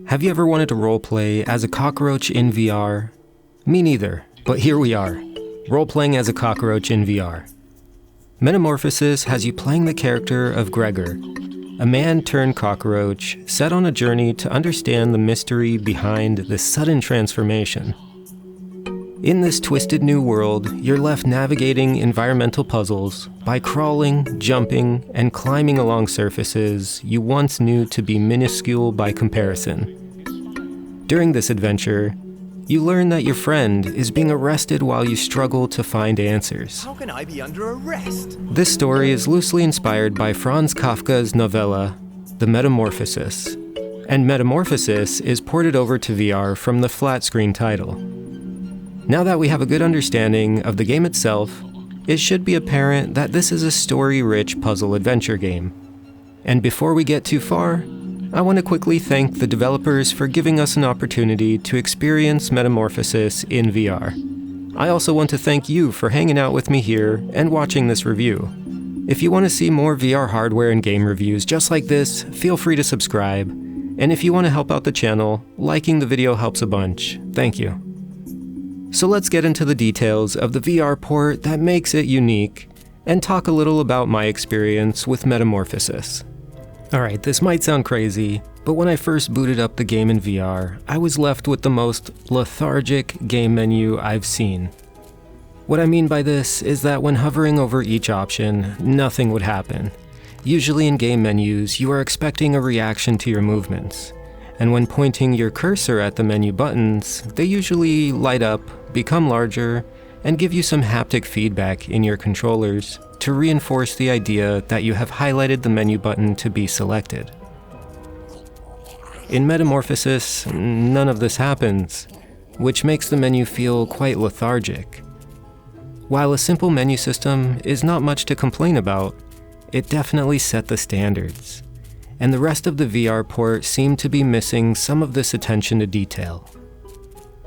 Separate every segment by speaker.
Speaker 1: Have you ever wanted to roleplay as a cockroach in VR? Me neither, but here we are, roleplaying as a cockroach in VR. Metamorphosis has you playing the character of Gregor, a man-turned-cockroach set on a journey to understand the mystery behind this sudden transformation. In this twisted new world, you're left navigating environmental puzzles by crawling, jumping, and climbing along surfaces you once knew to be minuscule by comparison. During this adventure, you learn that your friend is being arrested while you struggle to find answers.
Speaker 2: How can I be under arrest?
Speaker 1: This story is loosely inspired by Franz Kafka's novella, The Metamorphosis, and Metamorphosis is ported over to VR from the flat-screen title. Now that we have a good understanding of the game itself, it should be apparent that this is a story-rich puzzle adventure game. And before we get too far, I want to quickly thank the developers for giving us an opportunity to experience Metamorphosis in VR. I also want to thank you for hanging out with me here and watching this review. If you want to see more VR hardware and game reviews just like this, feel free to subscribe. And if you want to help out the channel, liking the video helps a bunch. Thank you. So let's get into the details of the VR port that makes it unique, and talk a little about my experience with Metamorphosis. Alright, this might sound crazy, but when I first booted up the game in VR, I was left with the most lethargic game menu I've seen. What I mean by this is that when hovering over each option, nothing would happen. Usually in game menus, you are expecting a reaction to your movements. And when pointing your cursor at the menu buttons, they usually light up, become larger, and give you some haptic feedback in your controllers to reinforce the idea that you have highlighted the menu button to be selected. In Metamorphosis, none of this happens, which makes the menu feel quite lethargic. While a simple menu system is not much to complain about, it definitely set the standards. And the rest of the VR port seemed to be missing some of this attention to detail.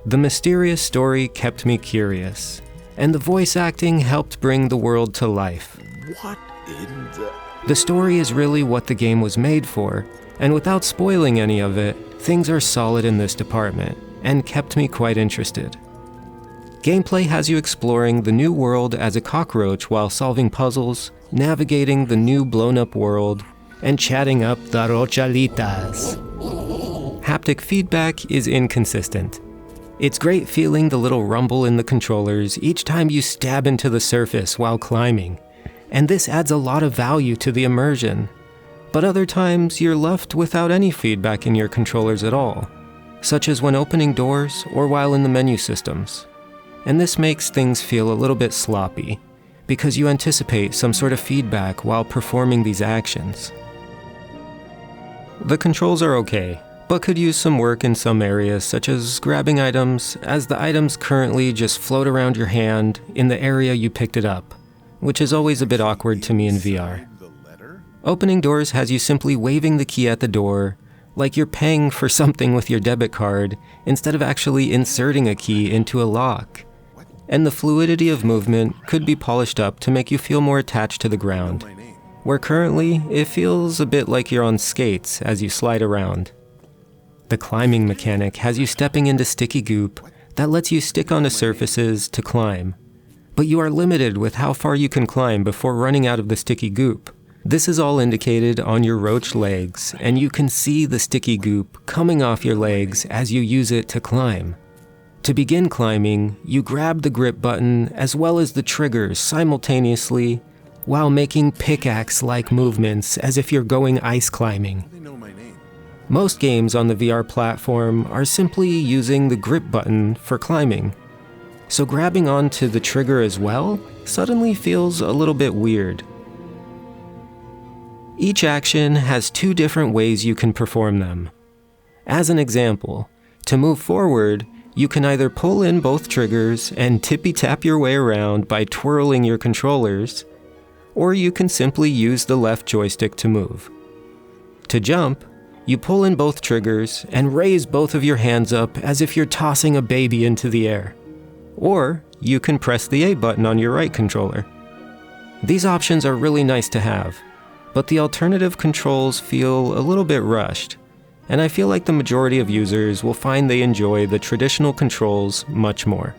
Speaker 1: The mysterious story kept me curious, and the voice acting helped bring the world to life.
Speaker 2: What in the...
Speaker 1: The story is really what the game was made for, and without spoiling any of it, things are solid in this department, and kept me quite interested. Gameplay has you exploring the new world as a cockroach while solving puzzles, navigating the new blown-up world, and chatting up the rochalitas. Haptic feedback is inconsistent. It's great feeling the little rumble in the controllers each time you stab into the surface while climbing, and this adds a lot of value to the immersion. But other times you're left without any feedback in your controllers at all, such as when opening doors or while in the menu systems. And this makes things feel a little bit sloppy, because you anticipate some sort of feedback while performing these actions. The controls are okay, but could use some work in some areas such as grabbing items, as the items currently just float around your hand in the area you picked it up, which is always a bit awkward to me in VR. Opening doors has you simply waving the key at the door, like you're paying for something with your debit card, instead of actually inserting a key into a lock. And the fluidity of movement could be polished up to make you feel more attached to the ground, where currently it feels a bit like you're on skates as you slide around. The climbing mechanic has you stepping into sticky goop that lets you stick onto surfaces to climb, but you are limited with how far you can climb before running out of the sticky goop. This is all indicated on your roach legs, and you can see the sticky goop coming off your legs as you use it to climb. To begin climbing, you grab the grip button as well as the triggers simultaneously while making pickaxe-like movements as if you're going ice climbing.
Speaker 2: They know my name.
Speaker 1: Most games on the VR platform are simply using the grip button for climbing, so grabbing onto the trigger as well suddenly feels a little bit weird. Each action has two different ways you can perform them. As an example, to move forward, you can either pull in both triggers and tippy-tap your way around by twirling your controllers, or you can simply use the left joystick to move. To jump, you pull in both triggers and raise both of your hands up as if you're tossing a baby into the air. Or you can press the A button on your right controller. These options are really nice to have, but the alternative controls feel a little bit rushed, and I feel like the majority of users will find they enjoy the traditional controls much more.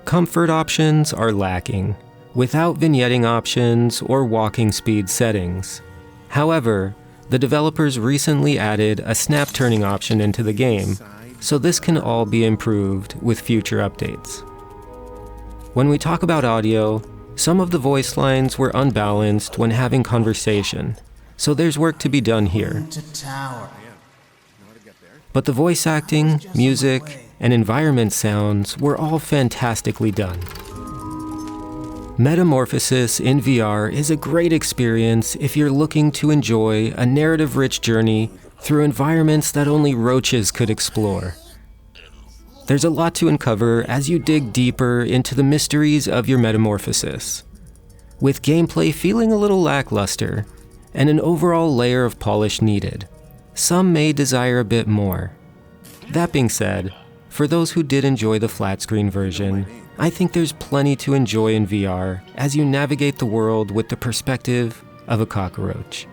Speaker 1: Comfort options are lacking, without vignetting options or walking speed settings. However, the developers recently added a snap turning option into the game, so this can all be improved with future updates. When we talk about audio, some of the voice lines were unbalanced when having conversation, so there's work to be done here. But the voice acting, music, and environment sounds were all fantastically done. Metamorphosis in VR is a great experience if you're looking to enjoy a narrative-rich journey through environments that only roaches could explore. There's a lot to uncover as you dig deeper into the mysteries of your metamorphosis. With gameplay feeling a little lackluster, and an overall layer of polish needed, some may desire a bit more. That being said, for those who did enjoy the flat screen version, I think there's plenty to enjoy in VR as you navigate the world with the perspective of a cockroach.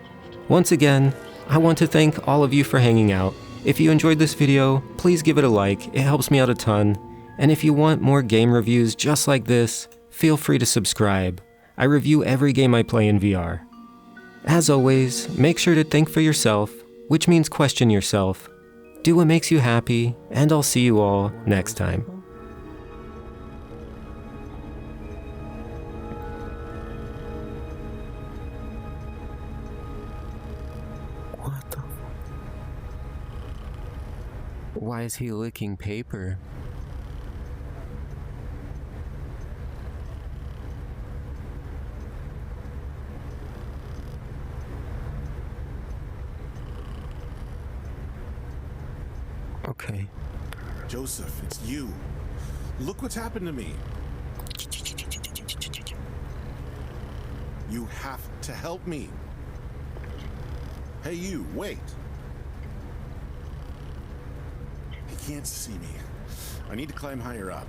Speaker 1: Once again, I want to thank all of you for hanging out. If you enjoyed this video, please give it a like, it helps me out a ton. And if you want more game reviews just like this, feel free to subscribe. I review every game I play in VR. As always, make sure to think for yourself, which means question yourself. Do what makes you happy, and I'll see you all next time. What the? Why is he licking paper? Okay.
Speaker 2: Joseph, it's you. Look what's happened to me. You have to help me. Hey, you, wait. He can't see me. I need to climb higher up.